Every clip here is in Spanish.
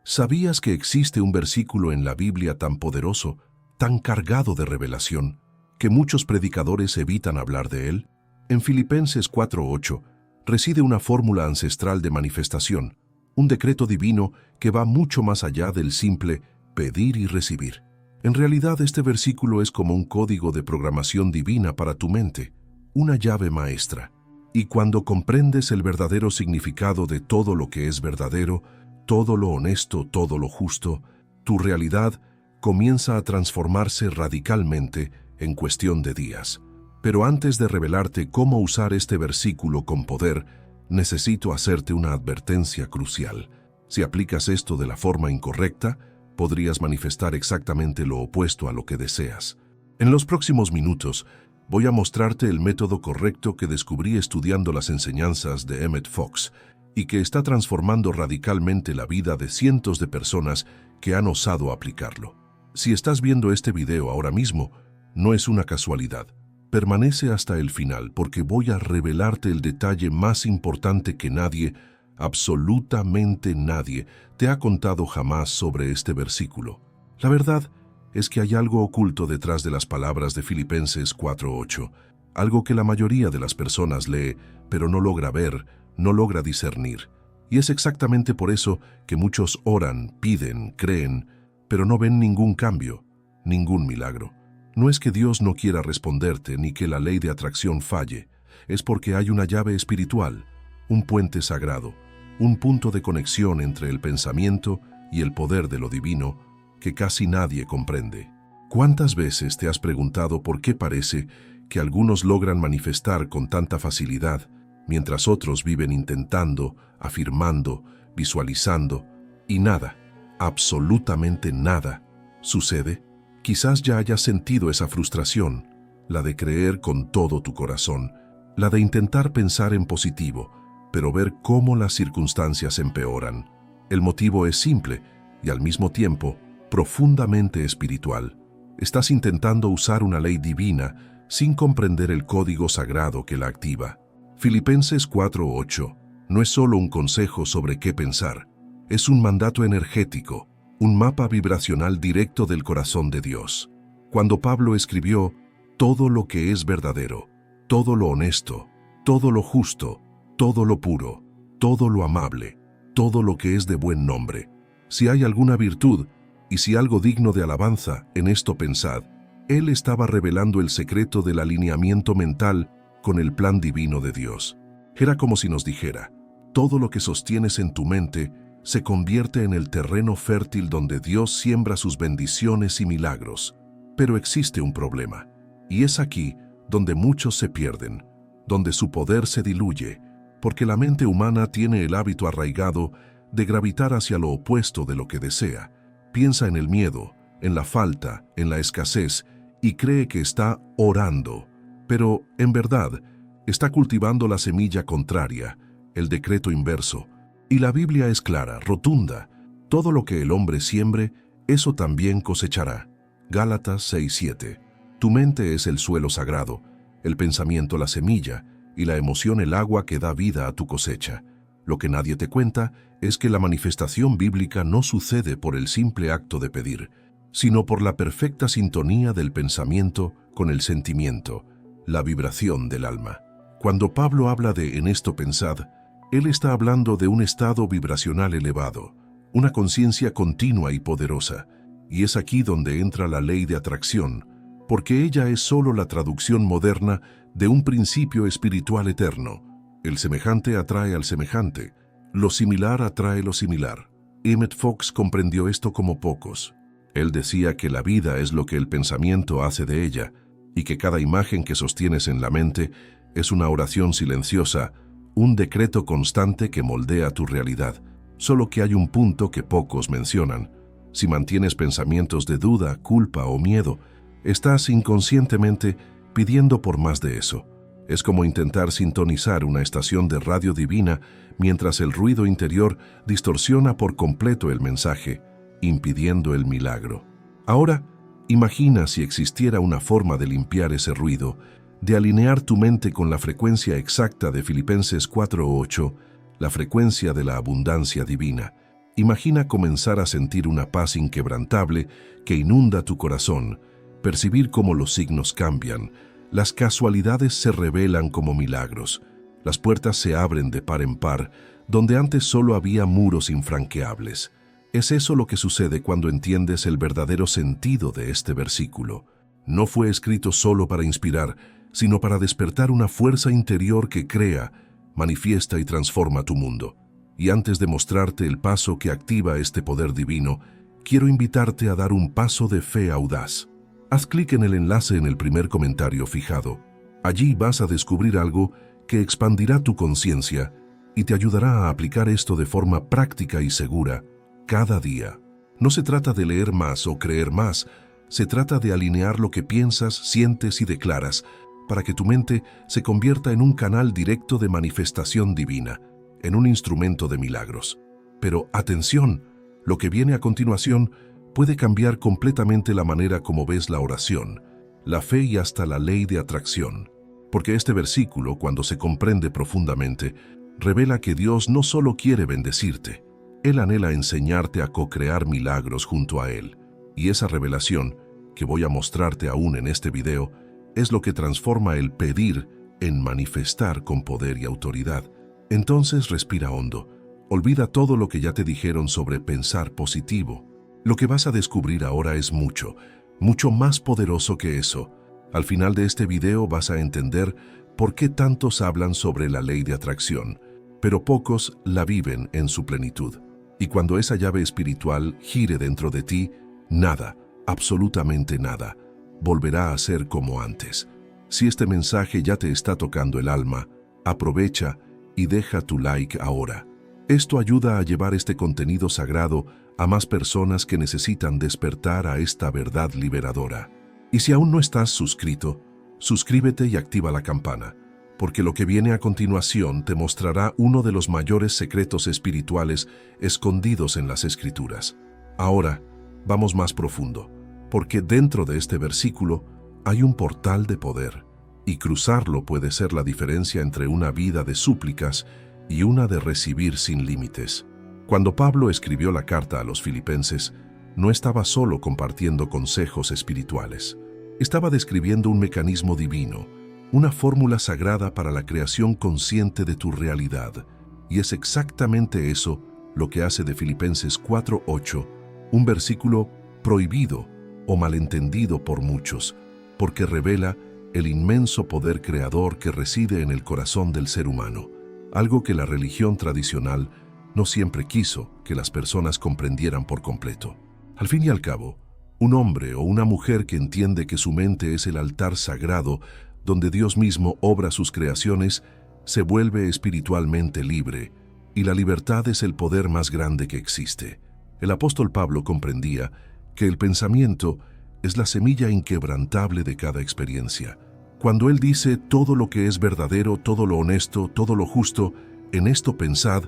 ¿Sabías que existe un versículo en la Biblia tan poderoso, tan cargado de revelación, que muchos predicadores evitan hablar de él? En Filipenses 4:8 reside una fórmula ancestral de manifestación, un decreto divino que va mucho más allá del simple pedir y recibir. En realidad, este versículo es como un código de programación divina para tu mente, una llave maestra. Y cuando comprendes el verdadero significado de todo lo que es verdadero, todo lo honesto, todo lo justo, tu realidad comienza a transformarse radicalmente en cuestión de días. Pero antes de revelarte cómo usar este versículo con poder, necesito hacerte una advertencia crucial. Si aplicas esto de la forma incorrecta, podrías manifestar exactamente lo opuesto a lo que deseas. En los próximos minutos, voy a mostrarte el método correcto que descubrí estudiando las enseñanzas de Emmett Fox y que está transformando radicalmente la vida de cientos de personas que han osado aplicarlo. Si estás viendo este video ahora mismo, no es una casualidad. Permanece hasta el final porque voy a revelarte el detalle más importante que nadie, absolutamente nadie, te ha contado jamás sobre este versículo. La verdad es que hay algo oculto detrás de las palabras de Filipenses 4:8, algo que la mayoría de las personas lee, pero no logra ver, no logra discernir. Y es exactamente por eso que muchos oran, piden, creen, pero no ven ningún cambio, ningún milagro. No es que Dios no quiera responderte ni que la ley de atracción falle, es porque hay una llave espiritual, un puente sagrado, un punto de conexión entre el pensamiento y el poder de lo divino que casi nadie comprende. ¿Cuántas veces te has preguntado por qué parece que algunos logran manifestar con tanta facilidad, mientras otros viven intentando, afirmando, visualizando, y nada, absolutamente nada, sucede? Quizás ya hayas sentido esa frustración, la de creer con todo tu corazón, la de intentar pensar en positivo, pero ver cómo las circunstancias empeoran. El motivo es simple y al mismo tiempo profundamente espiritual. Estás intentando usar una ley divina sin comprender el código sagrado que la activa. Filipenses 4:8 no es solo un consejo sobre qué pensar, es un mandato energético, un mapa vibracional directo del corazón de Dios. Cuando Pablo escribió, todo lo que es verdadero, todo lo honesto, todo lo justo, todo lo puro, todo lo amable, todo lo que es de buen nombre, si hay alguna virtud y si algo digno de alabanza, en esto pensad, él estaba revelando el secreto del alineamiento mental con el plan divino de Dios. Era como si nos dijera, todo lo que sostienes en tu mente se convierte en el terreno fértil donde Dios siembra sus bendiciones y milagros. Pero existe un problema, y es aquí donde muchos se pierden, donde su poder se diluye, porque la mente humana tiene el hábito arraigado de gravitar hacia lo opuesto de lo que desea. Piensa en el miedo, en la falta, en la escasez, y cree que está orando, pero en verdad está cultivando la semilla contraria, el decreto inverso. Y la Biblia es clara, rotunda. Todo lo que el hombre siembre, eso también cosechará. Gálatas 6:7. Tu mente es el suelo sagrado, el pensamiento la semilla y la emoción el agua que da vida a tu cosecha. Lo que nadie te cuenta es que la manifestación bíblica no sucede por el simple acto de pedir, sino por la perfecta sintonía del pensamiento con el sentimiento, la vibración del alma. Cuando Pablo habla de en esto pensad, él está hablando de un estado vibracional elevado, una conciencia continua y poderosa, y es aquí donde entra la ley de atracción, porque ella es solo la traducción moderna de un principio espiritual eterno. El semejante atrae al semejante, lo similar atrae lo similar. Emmett Fox comprendió esto como pocos. Él decía que la vida es lo que el pensamiento hace de ella, y que cada imagen que sostienes en la mente es una oración silenciosa, un decreto constante que moldea tu realidad, solo que hay un punto que pocos mencionan. Si mantienes pensamientos de duda, culpa o miedo, estás inconscientemente pidiendo por más de eso. Es como intentar sintonizar una estación de radio divina mientras el ruido interior distorsiona por completo el mensaje, impidiendo el milagro. Ahora, imagina si existiera una forma de limpiar ese ruido, de alinear tu mente con la frecuencia exacta de Filipenses 4:8, la frecuencia de la abundancia divina. Imagina comenzar a sentir una paz inquebrantable que inunda tu corazón, percibir cómo los signos cambian, las casualidades se revelan como milagros, las puertas se abren de par en par, donde antes solo había muros infranqueables. Es eso lo que sucede cuando entiendes el verdadero sentido de este versículo. No fue escrito solo para inspirar, sino para despertar una fuerza interior que crea, manifiesta y transforma tu mundo. Y antes de mostrarte el paso que activa este poder divino, quiero invitarte a dar un paso de fe audaz. Haz clic en el enlace en el primer comentario fijado. Allí vas a descubrir algo que expandirá tu conciencia y te ayudará a aplicar esto de forma práctica y segura cada día. No se trata de leer más o creer más, se trata de alinear lo que piensas, sientes y declaras para que tu mente se convierta en un canal directo de manifestación divina, en un instrumento de milagros. Pero atención, lo que viene a continuación puede cambiar completamente la manera como ves la oración, la fe y hasta la ley de atracción. Porque este versículo, cuando se comprende profundamente, revela que Dios no solo quiere bendecirte, Él anhela enseñarte a co-crear milagros junto a Él. Y esa revelación, que voy a mostrarte aún en este video, es lo que transforma el pedir en manifestar con poder y autoridad. Entonces respira hondo. Olvida todo lo que ya te dijeron sobre pensar positivo. Lo que vas a descubrir ahora es mucho, mucho más poderoso que eso. Al final de este video vas a entender por qué tantos hablan sobre la ley de atracción, pero pocos la viven en su plenitud. Y cuando esa llave espiritual gire dentro de ti, nada, absolutamente nada, volverá a ser como antes. Si este mensaje ya te está tocando el alma, aprovecha y deja tu like ahora. Esto ayuda a llevar este contenido sagrado a más personas que necesitan despertar a esta verdad liberadora. Y si aún no estás suscrito, suscríbete y activa la campana, porque lo que viene a continuación te mostrará uno de los mayores secretos espirituales escondidos en las Escrituras. Ahora, vamos más profundo, porque dentro de este versículo hay un portal de poder, y cruzarlo puede ser la diferencia entre una vida de súplicas y una de recibir sin límites. Cuando Pablo escribió la carta a los filipenses, no estaba solo compartiendo consejos espirituales. Estaba describiendo un mecanismo divino, una fórmula sagrada para la creación consciente de tu realidad. Y es exactamente eso lo que hace de Filipenses 4:8 un versículo prohibido o malentendido por muchos, porque revela el inmenso poder creador que reside en el corazón del ser humano, algo que la religión tradicional no siempre quiso que las personas comprendieran por completo. Al fin y al cabo, un hombre o una mujer que entiende que su mente es el altar sagrado donde Dios mismo obra sus creaciones, se vuelve espiritualmente libre, y la libertad es el poder más grande que existe. El apóstol Pablo comprendía que el pensamiento es la semilla inquebrantable de cada experiencia. Cuando él dice todo lo que es verdadero, todo lo honesto, todo lo justo, en esto pensad,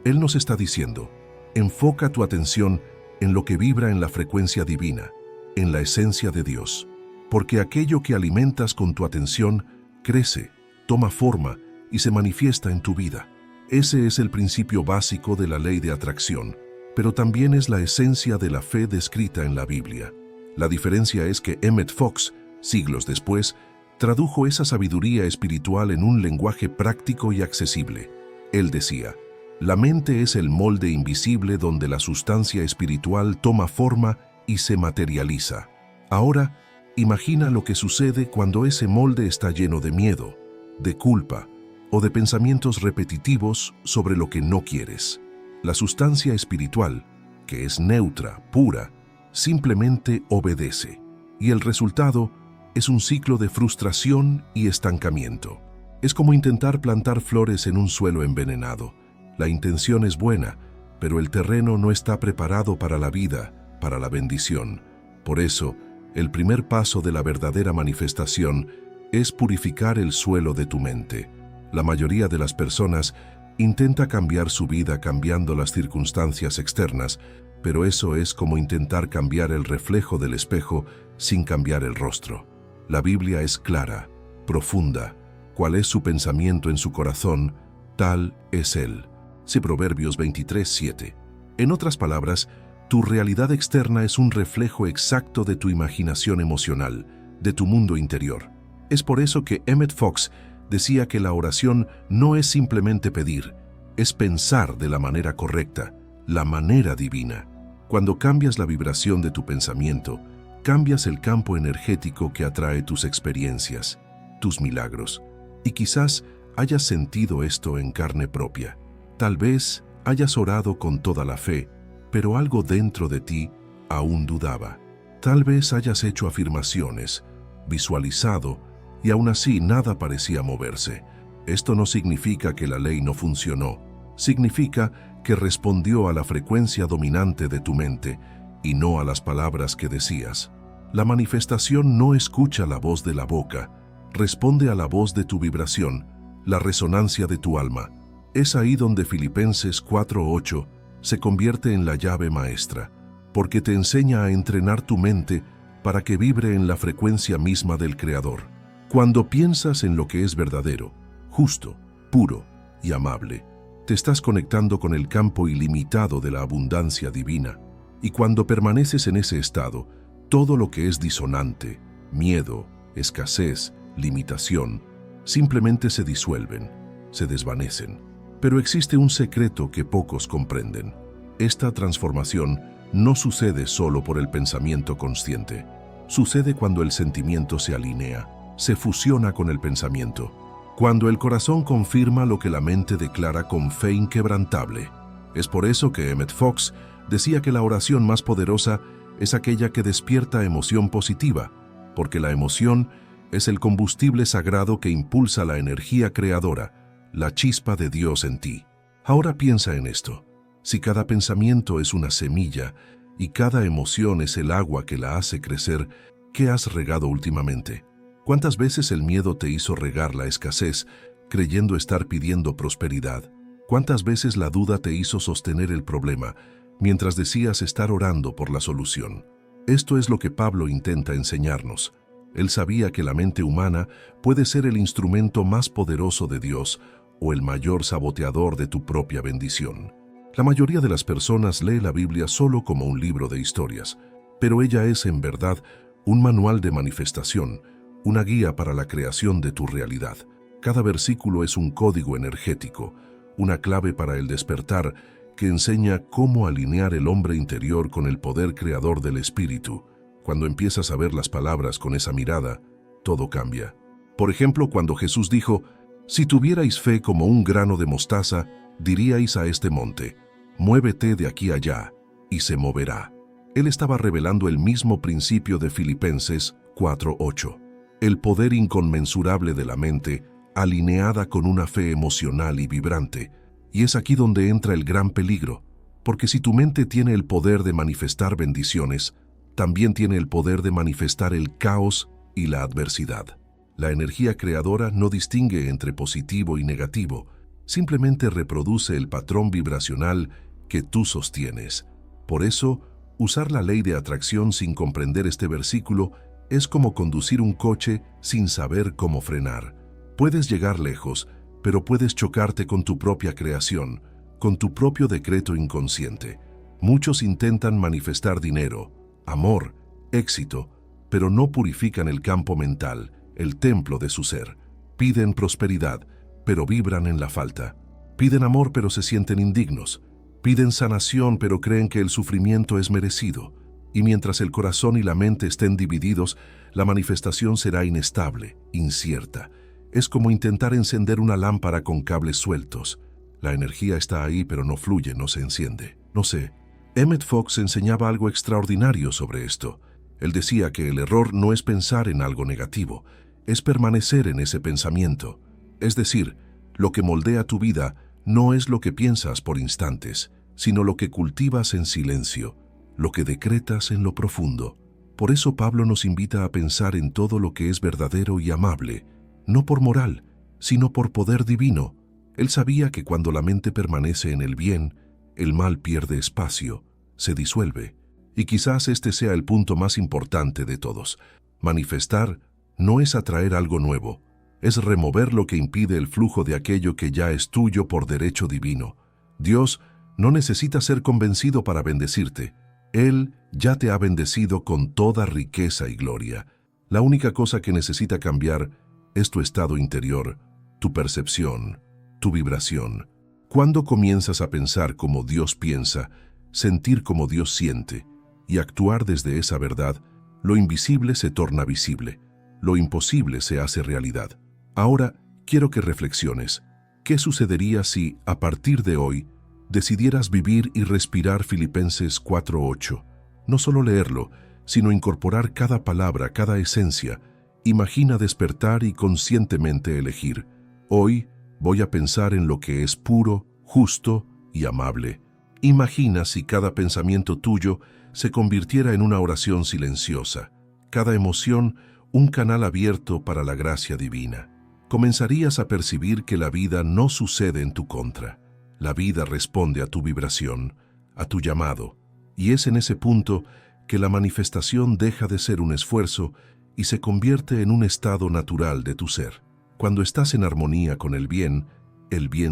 él nos está diciendo, enfoca tu atención en lo que vibra en la frecuencia divina, en la esencia de Dios, porque aquello que alimentas con tu atención crece, toma forma y se manifiesta en tu vida. Ese es el principio básico de la ley de atracción, pero también es la esencia de la fe descrita en la Biblia. La diferencia es que Emmett Fox, siglos después, tradujo esa sabiduría espiritual en un lenguaje práctico y accesible. Él decía, la mente es el molde invisible donde la sustancia espiritual toma forma y se materializa. Ahora, imagina lo que sucede cuando ese molde está lleno de miedo, de culpa o de pensamientos repetitivos sobre lo que no quieres. La sustancia espiritual, que es neutra, pura, simplemente obedece, y el resultado es un ciclo de frustración y estancamiento. Es como intentar plantar flores en un suelo envenenado. La intención es buena, pero el terreno no está preparado para la vida, para la bendición. Por eso, el primer paso de la verdadera manifestación es purificar el suelo de tu mente. La mayoría de las personas intenta cambiar su vida cambiando las circunstancias externas, pero eso es como intentar cambiar el reflejo del espejo sin cambiar el rostro. La Biblia es clara, profunda. Cuál es su pensamiento en su corazón, tal es él. Sí, Proverbios 23:7. En otras palabras, tu realidad externa es un reflejo exacto de tu imaginación emocional, de tu mundo interior. Es por eso que Emmett Fox decía que la oración no es simplemente pedir, es pensar de la manera correcta, la manera divina. Cuando cambias la vibración de tu pensamiento, cambias el campo energético que atrae tus experiencias, tus milagros. Y quizás hayas sentido esto en carne propia. Tal vez hayas orado con toda la fe, pero algo dentro de ti aún dudaba. Tal vez hayas hecho afirmaciones, visualizado, y aún así nada parecía moverse. Esto no significa que la ley no funcionó. Significa que respondió a la frecuencia dominante de tu mente y no a las palabras que decías. La manifestación no escucha la voz de la boca, responde a la voz de tu vibración, la resonancia de tu alma. Es ahí donde Filipenses 4:8 se convierte en la llave maestra, porque te enseña a entrenar tu mente para que vibre en la frecuencia misma del Creador. Cuando piensas en lo que es verdadero, justo, puro y amable, te estás conectando con el campo ilimitado de la abundancia divina, y cuando permaneces en ese estado, todo lo que es disonante, miedo, escasez, limitación, simplemente se disuelven, se desvanecen. Pero existe un secreto que pocos comprenden. Esta transformación no sucede solo por el pensamiento consciente. Sucede cuando el sentimiento se alinea, se fusiona con el pensamiento. Cuando el corazón confirma lo que la mente declara con fe inquebrantable. Es por eso que Emmett Fox decía que la oración más poderosa es aquella que despierta emoción positiva, porque la emoción es el combustible sagrado que impulsa la energía creadora, la chispa de Dios en ti. Ahora piensa en esto. Si cada pensamiento es una semilla y cada emoción es el agua que la hace crecer, ¿qué has regado últimamente? ¿Cuántas veces el miedo te hizo regar la escasez, creyendo estar pidiendo prosperidad? ¿Cuántas veces la duda te hizo sostener el problema, mientras decías estar orando por la solución? Esto es lo que Pablo intenta enseñarnos. Él sabía que la mente humana puede ser el instrumento más poderoso de Dios o el mayor saboteador de tu propia bendición. La mayoría de las personas lee la Biblia solo como un libro de historias, pero ella es en verdad un manual de manifestación, una guía para la creación de tu realidad. Cada versículo es un código energético, una clave para el despertar que enseña cómo alinear el hombre interior con el poder creador del espíritu. Cuando empiezas a ver las palabras con esa mirada, todo cambia. Por ejemplo, cuando Jesús dijo, «Si tuvierais fe como un grano de mostaza, diríais a este monte, muévete de aquí allá, y se moverá». Él estaba revelando el mismo principio de Filipenses 4:8. El poder inconmensurable de la mente, alineada con una fe emocional y vibrante. Y es aquí donde entra el gran peligro, porque si tu mente tiene el poder de manifestar bendiciones, también tiene el poder de manifestar el caos y la adversidad. La energía creadora no distingue entre positivo y negativo, simplemente reproduce el patrón vibracional que tú sostienes. Por eso, usar la ley de atracción sin comprender este versículo es como conducir un coche sin saber cómo frenar. Puedes llegar lejos, pero puedes chocarte con tu propia creación, con tu propio decreto inconsciente. Muchos intentan manifestar dinero, amor, éxito, pero no purifican el campo mental, el templo de su ser. Piden prosperidad, pero vibran en la falta. Piden amor, pero se sienten indignos. Piden sanación, pero creen que el sufrimiento es merecido. Y mientras el corazón y la mente estén divididos, la manifestación será inestable, incierta. Es como intentar encender una lámpara con cables sueltos. La energía está ahí, pero no fluye, no se enciende. No sé. Emmett Fox enseñaba algo extraordinario sobre esto. Él decía que el error no es pensar en algo negativo, es permanecer en ese pensamiento. Es decir, lo que moldea tu vida no es lo que piensas por instantes, sino lo que cultivas en silencio, lo que decretas en lo profundo. Por eso Pablo nos invita a pensar en todo lo que es verdadero y amable, no por moral, sino por poder divino. Él sabía que cuando la mente permanece en el bien, el mal pierde espacio, se disuelve. Y quizás este sea el punto más importante de todos. Manifestar no es atraer algo nuevo, es remover lo que impide el flujo de aquello que ya es tuyo por derecho divino. Dios No necesitas ser convencido para bendecirte. Él ya te ha bendecido con toda riqueza y gloria. La única cosa que necesita cambiar es tu estado interior, tu percepción, tu vibración. Cuando comienzas a pensar como Dios piensa, sentir como Dios siente y actuar desde esa verdad, lo invisible se torna visible, lo imposible se hace realidad. Ahora quiero que reflexiones. ¿Qué sucedería si, a partir de hoy, decidieras vivir y respirar Filipenses 4:8? No solo leerlo, sino incorporar cada palabra, cada esencia. Imagina despertar y conscientemente elegir. Hoy voy a pensar en lo que es puro, justo y amable. Imagina si cada pensamiento tuyo se convirtiera en una oración silenciosa, cada emoción un canal abierto para la gracia divina. Comenzarías a percibir que la vida no sucede en tu contra. La vida responde a tu vibración, a tu llamado, y es en ese punto que la manifestación deja de ser un esfuerzo y se convierte en un estado natural de tu ser. Cuando estás en armonía con el bien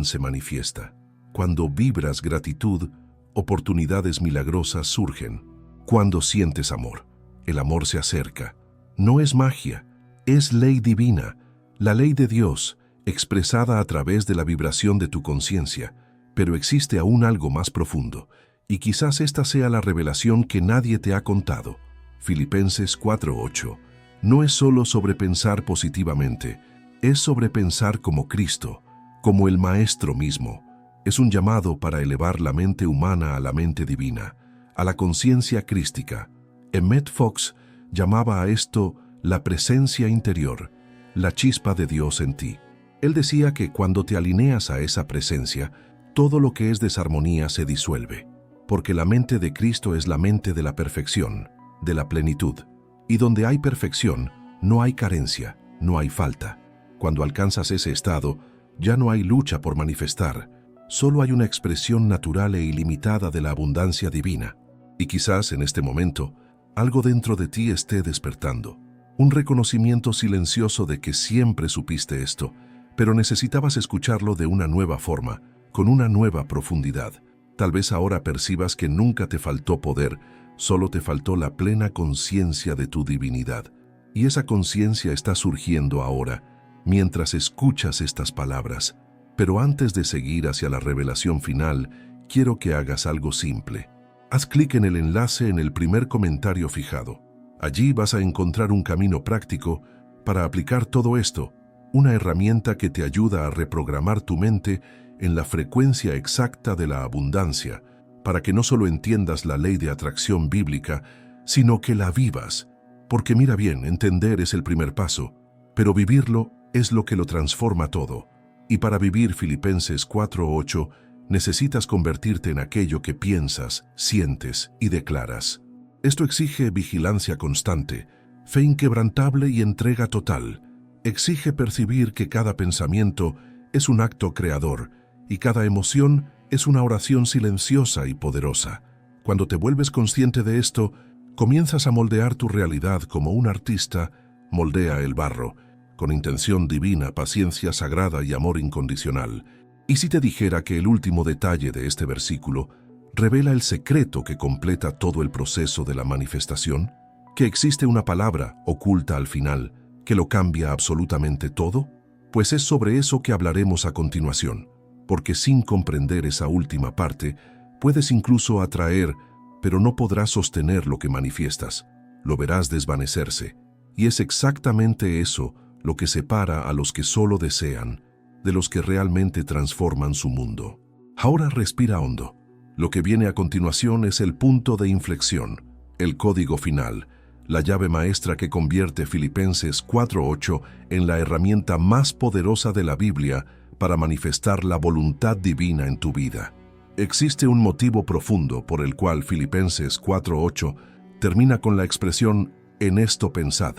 se manifiesta. Cuando vibras gratitud, oportunidades milagrosas surgen. Cuando sientes amor, el amor se acerca. No es magia, es ley divina, la ley de Dios, expresada a través de la vibración de tu conciencia. Pero existe aún algo más profundo, y quizás esta sea la revelación que nadie te ha contado. Filipenses 4:8. No es solo sobre pensar positivamente, es sobre pensar como Cristo, como el Maestro mismo. Es un llamado para elevar la mente humana a la mente divina, a la conciencia crística. Emmett Fox llamaba a esto la presencia interior, la chispa de Dios en ti. Él decía que cuando te alineas a esa presencia, todo lo que es desarmonía se disuelve, porque la mente de Cristo es la mente de la perfección, de la plenitud. Y donde hay perfección, no hay carencia, no hay falta. Cuando alcanzas ese estado, ya no hay lucha por manifestar, solo hay una expresión natural e ilimitada de la abundancia divina. Y quizás en este momento, algo dentro de ti esté despertando. Un reconocimiento silencioso de que siempre supiste esto, pero necesitabas escucharlo de una nueva forma, con una nueva profundidad. Tal vez ahora percibas que nunca te faltó poder, solo te faltó la plena conciencia de tu divinidad. Y esa conciencia está surgiendo ahora, mientras escuchas estas palabras. Pero antes de seguir hacia la revelación final, quiero que hagas algo simple. Haz clic en el enlace en el primer comentario fijado. Allí vas a encontrar un camino práctico para aplicar todo esto, una herramienta que te ayuda a reprogramar tu mente en la frecuencia exacta de la abundancia, para que no solo entiendas la ley de atracción bíblica, sino que la vivas. Porque mira bien, entender es el primer paso, pero vivirlo es lo que lo transforma todo. Y para vivir Filipenses 4:8, necesitas convertirte en aquello que piensas, sientes y declaras. Esto exige vigilancia constante, fe inquebrantable y entrega total. Exige percibir que cada pensamiento es un acto creador y cada emoción es una oración silenciosa y poderosa. Cuando te vuelves consciente de esto, comienzas a moldear tu realidad como un artista moldea el barro, con intención divina, paciencia sagrada y amor incondicional. ¿Y si te dijera que el último detalle de este versículo revela el secreto que completa todo el proceso de la manifestación? ¿Que existe una palabra oculta al final que lo cambia absolutamente todo? Pues es sobre eso que hablaremos a continuación, porque sin comprender esa última parte, puedes incluso atraer, pero no podrás sostener lo que manifiestas. Lo verás desvanecerse, y es exactamente eso lo que separa a los que solo desean de los que realmente transforman su mundo. Ahora respira hondo. Lo que viene a continuación es el punto de inflexión, el código final, la llave maestra que convierte Filipenses 4:8 en la herramienta más poderosa de la Biblia para manifestar la voluntad divina en tu vida. Existe un motivo profundo por el cual Filipenses 4:8 termina con la expresión «en esto pensad».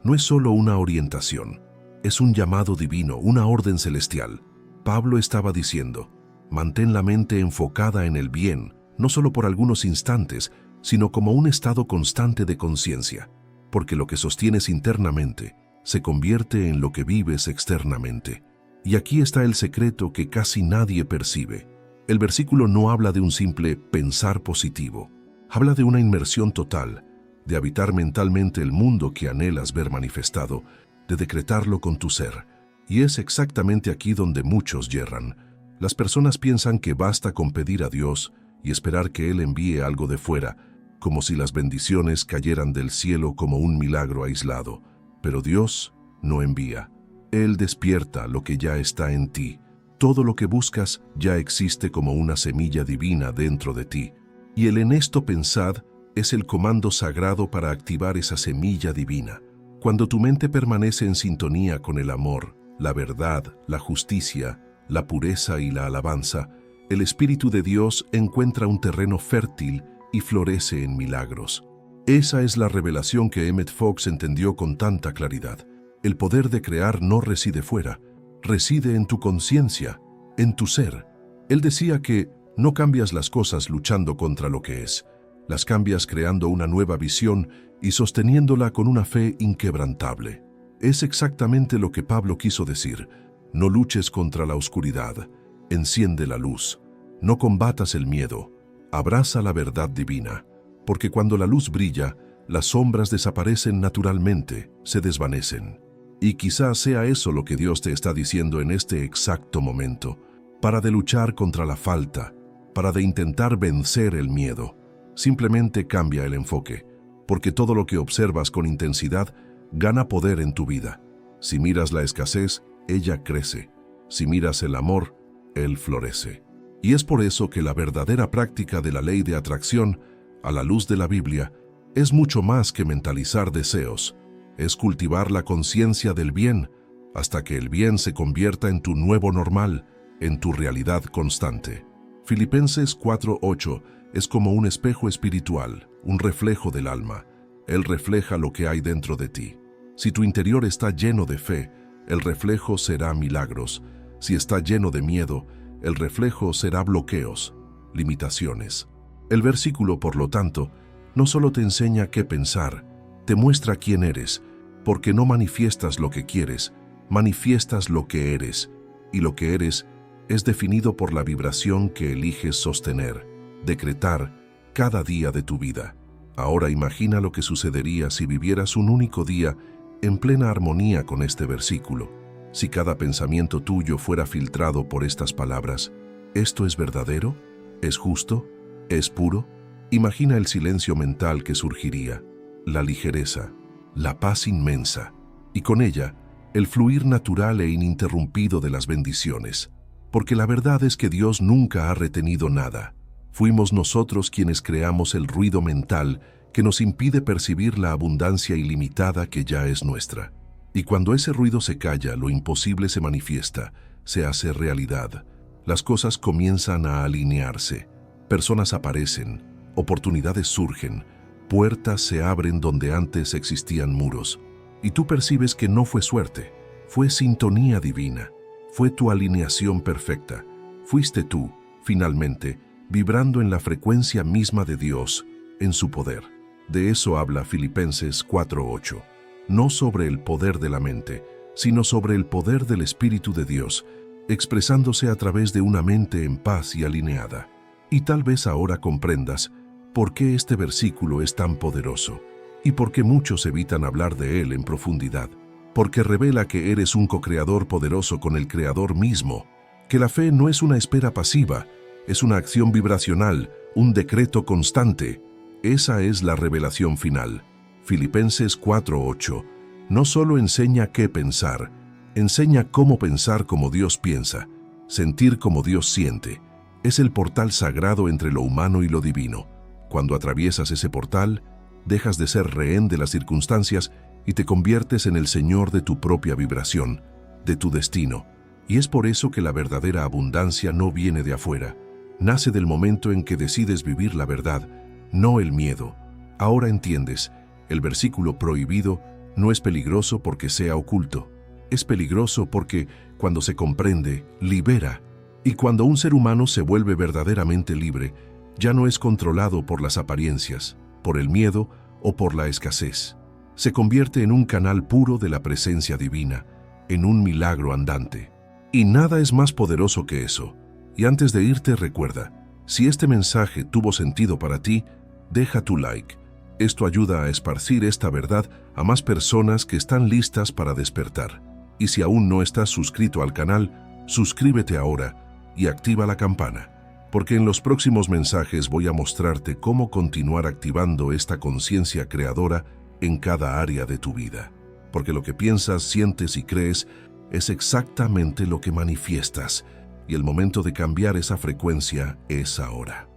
No es solo una orientación, es un llamado divino, una orden celestial. Pablo estaba diciendo, mantén la mente enfocada en el bien, no solo por algunos instantes, sino como un estado constante de conciencia, porque lo que sostienes internamente se convierte en lo que vives externamente. Y aquí está el secreto que casi nadie percibe. El versículo no habla de un simple pensar positivo. Habla de una inmersión total, de habitar mentalmente el mundo que anhelas ver manifestado, de decretarlo con tu ser. Y es exactamente aquí donde muchos yerran. Las personas piensan que basta con pedir a Dios y esperar que Él envíe algo de fuera, como si las bendiciones cayeran del cielo como un milagro aislado. Pero Dios no envía. Él despierta lo que ya está en ti. Todo lo que buscas ya existe como una semilla divina dentro de ti. Y el en esto pensad es el comando sagrado para activar esa semilla divina. Cuando tu mente permanece en sintonía con el amor, la verdad, la justicia, la pureza y la alabanza, el Espíritu de Dios encuentra un terreno fértil y florece en milagros. Esa es la revelación que Emmett Fox entendió con tanta claridad. El poder de crear no reside fuera, reside en tu conciencia, en tu ser. Él decía que no cambias las cosas luchando contra lo que es, las cambias creando una nueva visión y sosteniéndola con una fe inquebrantable. Es exactamente lo que Pablo quiso decir. No luches contra la oscuridad, enciende la luz. No combatas el miedo, abraza la verdad divina, porque cuando la luz brilla, las sombras desaparecen naturalmente, se desvanecen. Y quizás sea eso lo que Dios te está diciendo en este exacto momento. Para de luchar contra la falta, para de intentar vencer el miedo. Simplemente cambia el enfoque, porque todo lo que observas con intensidad gana poder en tu vida. Si miras la escasez, ella crece. Si miras el amor, él florece. Y es por eso que la verdadera práctica de la ley de atracción, a la luz de la Biblia, es mucho más que mentalizar deseos. Es cultivar la conciencia del bien, hasta que el bien se convierta en tu nuevo normal, en tu realidad constante. Filipenses 4:8 es como un espejo espiritual, un reflejo del alma. Él refleja lo que hay dentro de ti. Si tu interior está lleno de fe, el reflejo será milagros. Si está lleno de miedo, el reflejo será bloqueos, limitaciones. El versículo, por lo tanto, no solo te enseña qué pensar, te muestra quién eres, porque no manifiestas lo que quieres, manifiestas lo que eres, y lo que eres es definido por la vibración que eliges sostener, decretar cada día de tu vida. Ahora imagina lo que sucedería si vivieras un único día en plena armonía con este versículo. Si cada pensamiento tuyo fuera filtrado por estas palabras, ¿esto es verdadero? ¿Es justo? ¿Es puro? Imagina el silencio mental que surgiría, la ligereza, la paz inmensa, y con ella, el fluir natural e ininterrumpido de las bendiciones. Porque la verdad es que Dios nunca ha retenido nada. Fuimos nosotros quienes creamos el ruido mental que nos impide percibir la abundancia ilimitada que ya es nuestra. Y cuando ese ruido se calla, lo imposible se manifiesta, se hace realidad. Las cosas comienzan a alinearse, personas aparecen, oportunidades surgen, puertas se abren donde antes existían muros. Y tú percibes que no fue suerte, fue sintonía divina, fue tu alineación perfecta. Fuiste tú, finalmente, vibrando en la frecuencia misma de Dios, en su poder. De eso habla Filipenses 4:8. No sobre el poder de la mente, sino sobre el poder del Espíritu de Dios, expresándose a través de una mente en paz y alineada. Y tal vez ahora comprendas por qué este versículo es tan poderoso y por qué muchos evitan hablar de él en profundidad. Porque revela que eres un co-creador poderoso con el Creador mismo, que la fe no es una espera pasiva, es una acción vibracional, un decreto constante. Esa es la revelación final. Filipenses 4:8 no solo enseña qué pensar, enseña cómo pensar como Dios piensa, sentir como Dios siente. Es el portal sagrado entre lo humano y lo divino. Cuando atraviesas ese portal, dejas de ser rehén de las circunstancias y te conviertes en el Señor de tu propia vibración, de tu destino. Y es por eso que la verdadera abundancia no viene de afuera. Nace del momento en que decides vivir la verdad, no el miedo. Ahora entiendes, el versículo prohibido no es peligroso porque sea oculto. Es peligroso porque, cuando se comprende, libera. Y cuando un ser humano se vuelve verdaderamente libre, ya no es controlado por las apariencias, por el miedo o por la escasez. Se convierte en un canal puro de la presencia divina, en un milagro andante. Y nada es más poderoso que eso. Y antes de irte, recuerda, si este mensaje tuvo sentido para ti, deja tu like. Esto ayuda a esparcir esta verdad a más personas que están listas para despertar. Y si aún no estás suscrito al canal, suscríbete ahora y activa la campana, porque en los próximos mensajes voy a mostrarte cómo continuar activando esta conciencia creadora en cada área de tu vida. Porque lo que piensas, sientes y crees es exactamente lo que manifiestas, y el momento de cambiar esa frecuencia es ahora.